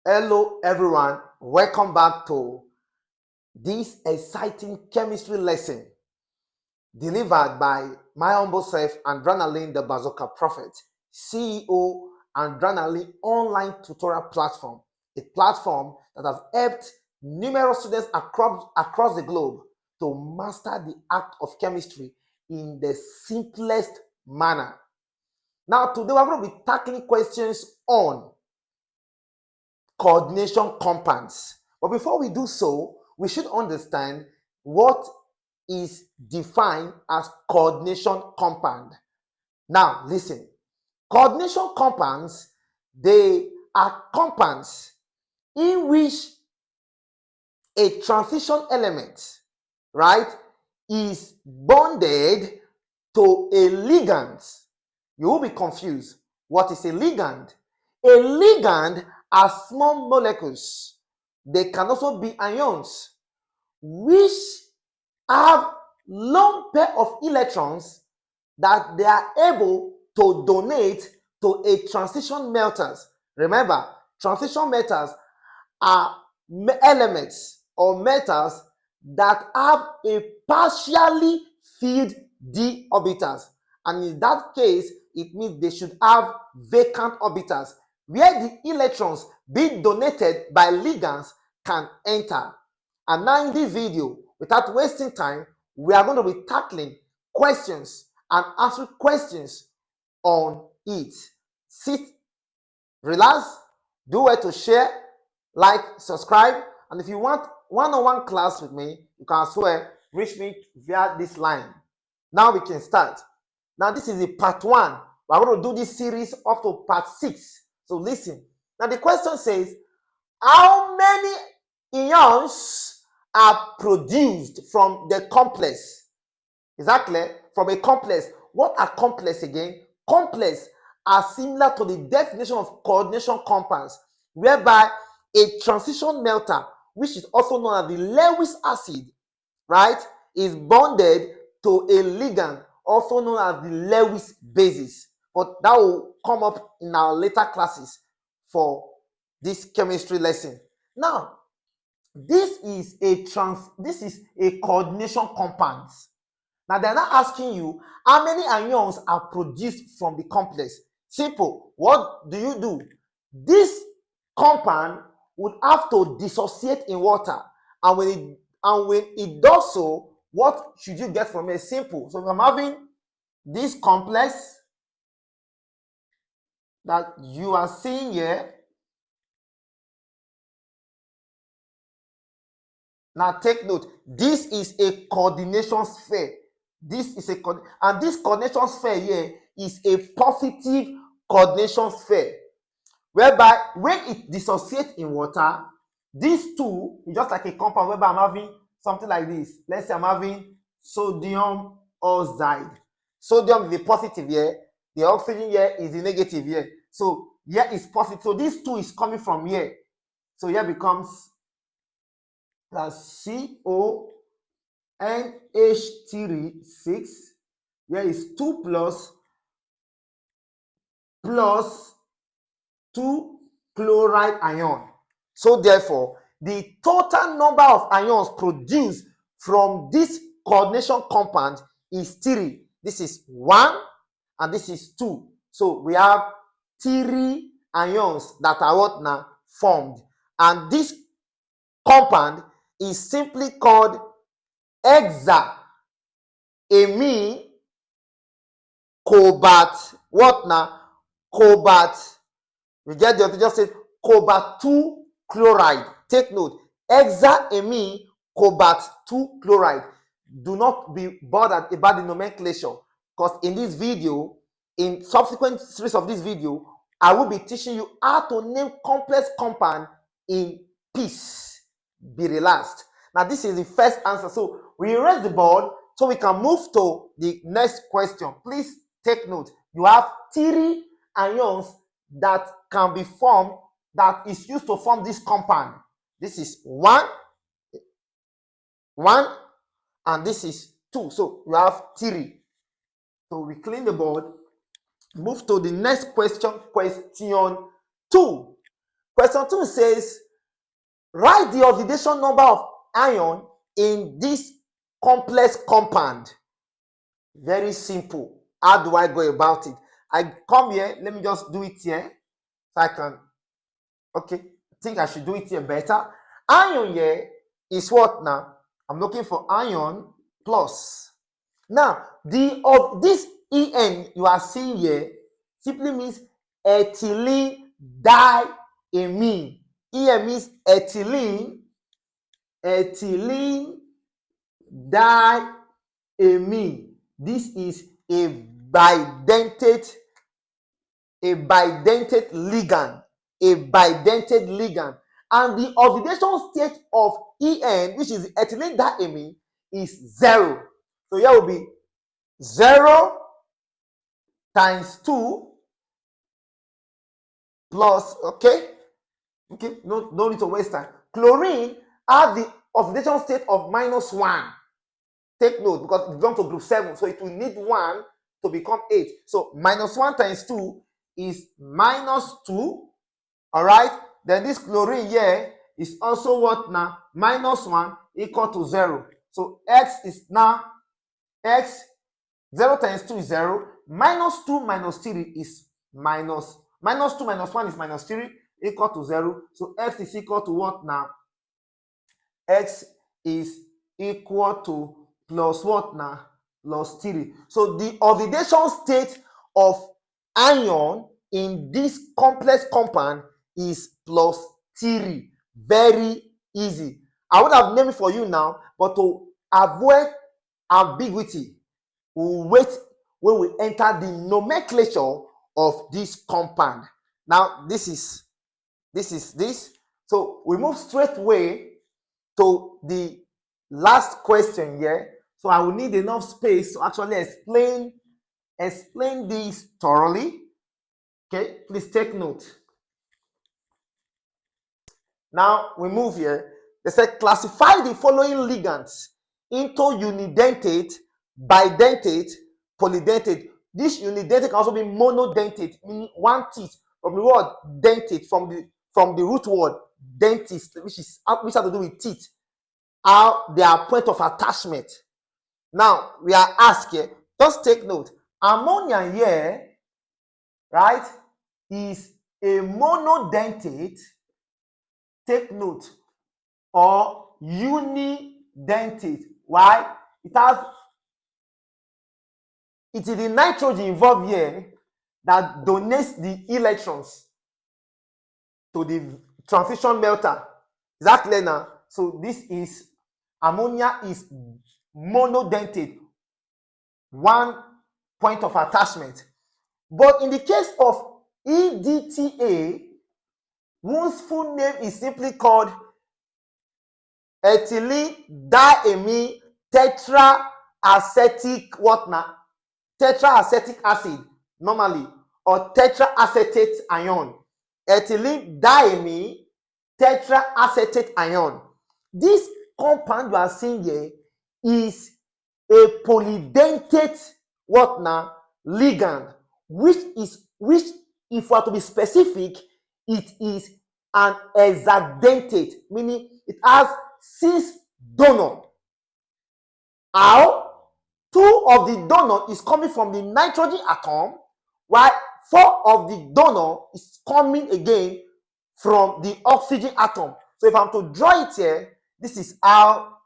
Hello everyone, welcome back to this exciting chemistry lesson delivered by my humble self, Adrenaline the Bazooka Prophet, CEO Adrenaline Online Tutorial Platform, a platform that has helped numerous students across the globe to master the act of chemistry in the simplest manner. Now today we're going to be tackling questions on coordination compounds. But before we do so, we should understand what is defined as coordination compound. Now, listen. Coordination compounds, they are compounds in which a transition element, right, is bonded to a ligand. You will be confused. What is a ligand? A ligand are small molecules. They can also be ions, which have long pair of electrons that they are able to donate to a transition metals. Remember, transition metals are elements or metals that have a partially filled d orbitals, and in that case it means they should have vacant orbitals where the electrons being donated by ligands can enter. And now in this video, without wasting time, we are going to be tackling questions and answering questions on it. Sit, relax, do well to share, like, subscribe, and if you want one-on-one class with me, you can as well reach me via this line. Now we can start. Now this is the part 1. We're going to do this series up to part 6. So listen. Now the question says, how many ions are produced from the complex? Exactly, from a complex. What are complex again? Complex are similar to the definition of coordination compounds, whereby a transition melter, which is also known as the Lewis acid, right, is bonded to a ligand, also known as the Lewis basis. But that will come up in our later classes for this chemistry lesson. Now, this is a coordination compound. Now they're not asking you how many ions are produced from the complex. Simple. What do? This compound would have to dissociate in water, and when it does so, what should you get from it? Simple. So if I'm having this complex that you are seeing here, now take note, this is a coordination sphere. This is and this coordination sphere here is a positive coordination sphere, whereby when it dissociates in water, these two is just like a compound whereby I'm having something like this. Let's say I'm having sodium oxide. Sodium is the positive here, the oxygen here is the negative here. So here is positive. So this two is coming from here. So here becomes plus CONH3 6. Here is 2 plus 2 chloride ion. So therefore, the total number of ions produced from this coordination compound is 3. This is 1 and this is 2. So we have 3 ions that are what now formed. And this compound is simply called hexaamine cobalt. What now? Cobalt. We get the other, just say cobalt 2 chloride. Take note, hexaamine cobalt 2 chloride. Do not be bothered about the nomenclature, because in this video, in subsequent series of this video, I will be teaching you how to name complex compound in peace. Be relaxed. Now this is the first answer. So we erase the board so we can move to the next question. Please take note. You have 3 ions that can be formed, that is used to form this compound. This is 1, and this is 2. So you have 3. So we clean the board, move to the next question, question 2. Question 2 says, write the oxidation number of ion in this complex compound. Very simple. How do I go about it? I come here, let me just do it here. So I can, okay, I think I should do it here better. Ion here is what now? I'm looking for ion plus. Now, this En you are seeing here simply means ethylene diamine. En means ethylene diamine. This is a bidentate ligand. And the oxidation state of En, which is ethylene diamine, is 0. So here will be 0 times 2 plus, okay, no need to waste time. Chlorine has the oxidation state of -1. Take note, because it belongs to group 7, so it will need 1 to become 8. So -1 times 2 is -2. All right. Then this chlorine here is also what now? -1 equal to 0. So x is now x. 0 times 2 is 0. -2 minus 3 is -2 minus 1 is -3 equal to 0. So x is equal to what now? X is equal to plus what now? Plus 3. So the oxidation state of ion in this complex compound is plus 3. Very easy. I would have named it for you now, but to avoid ambiguity, we'll wait when we enter the nomenclature of this compound. Now, this is this. So we move straight away to the last question here. So I will need enough space to actually explain this thoroughly. Okay, please take note. Now we move here. They said classify the following ligands into unidentate, bidentate, polydentate. This unidentate can also be monodentate, meaning one teeth. From the word dentate, from the root word dentist, which has to do with teeth, how their point of attachment. Now we are asked here, just take note. Ammonia here, right, is a monodentate. Take note, or unidentate. Why? It is the nitrogen involved here that donates the electrons to the transition melter. Is that clear now? So this is ammonia is monodentate, one point of attachment. But in the case of EDTA, whose full name is simply called ethylene diamine tetraacetic tetraacetic acid normally, or tetraacetate ion. Ethylene diamine tetraacetate ion. This compound you are seeing here is a polydentate ligand, which if we are to be specific, it is an hexadentate, meaning it has 6 donors. How? 2 of the donor is coming from the nitrogen atom, while 4 of the donor is coming again from the oxygen atom. So if I'm to draw it here, this is how.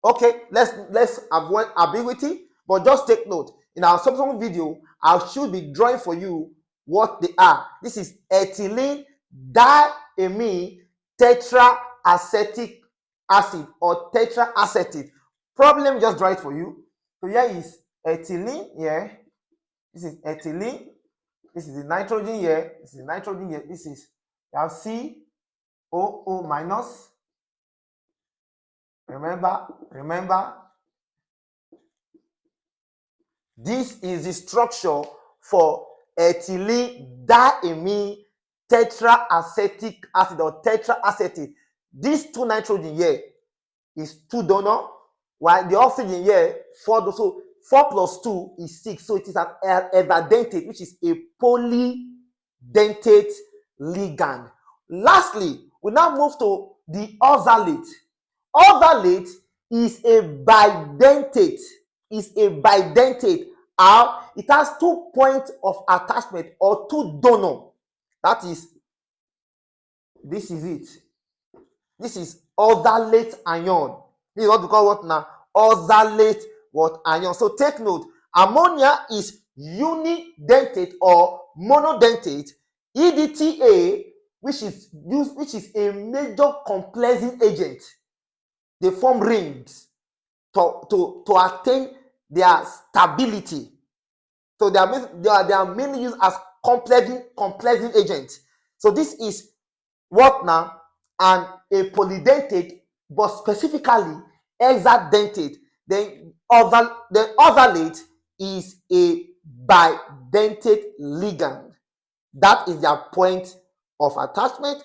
Okay, let's avoid ambiguity, but just take note. In our subsequent video, I should be drawing for you what they are. This is ethylene diamine tetraacetic acid, or tetraacetate. Probably let me just draw it for you. So here is ethylene here. This is ethylene. This is the nitrogen here. This is the nitrogen here. This is COO minus. Remember, this is the structure for ethylene diamine tetraacetic acid, or tetraacetate. This 2 nitrogen here is 2 donor, while the oxygen here 4. So 4 plus 2 is 6. So it is an hexadentate, which is a polydentate ligand. Lastly, we now move to the oxalate. Oxalate is a bidentate. It has 2 points of attachment or 2 donor. That is, this is it. This is oxalate ion. This is what we call what now? Oxalate what ion. So take note, ammonia is unidentate or monodentate. EDTA, which is a major complexing agent. They form rings to attain their stability. So they are mainly used as complexing agents. So this is what now? And a polydentate, but specifically hexadentate. Then oxalate is a bidentate ligand. That is their point of attachment,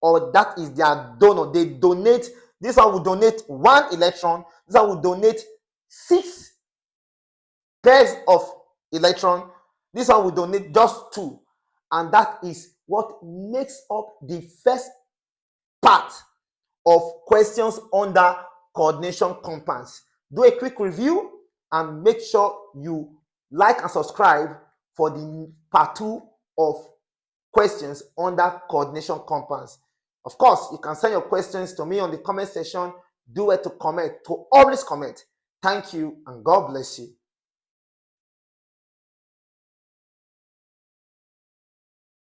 or that is their donor. They donate. This one will donate 1 electron. This one will donate 6 pairs of electron. This one will donate just 2. And that is what makes up the first part of questions under coordination compounds. Do a quick review and make sure you like and subscribe for the part 2 of questions under coordination compounds. Of course, you can send your questions to me on the comment section. Do it to comment, to always comment. Thank you and God bless you.